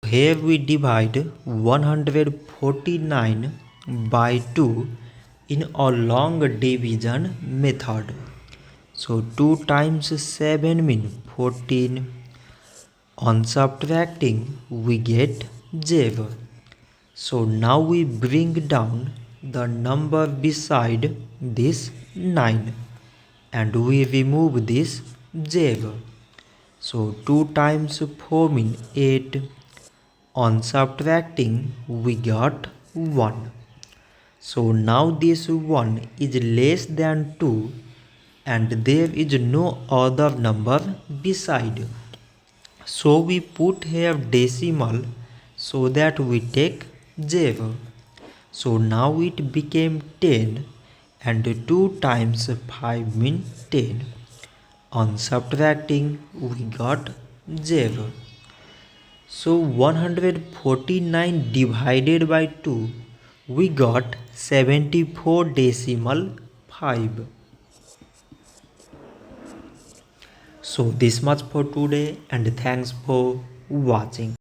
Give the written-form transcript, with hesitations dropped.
Here we divide 149 by 2 in a long division method. So 2 times 7 means 14. On subtracting we get 0. So now we bring down the number beside this 9 and we remove this 0. So 2 times 4 means 8. On subtracting we got 1. So now this 1 is less than 2 and there is no other number beside. So we put here decimal so that we take 0. So now it became 10 and 2 times 5 means 10. On subtracting we got 0. So 149 divided by 2 we got 74 decimal 5. So this much for today and thanks for watching.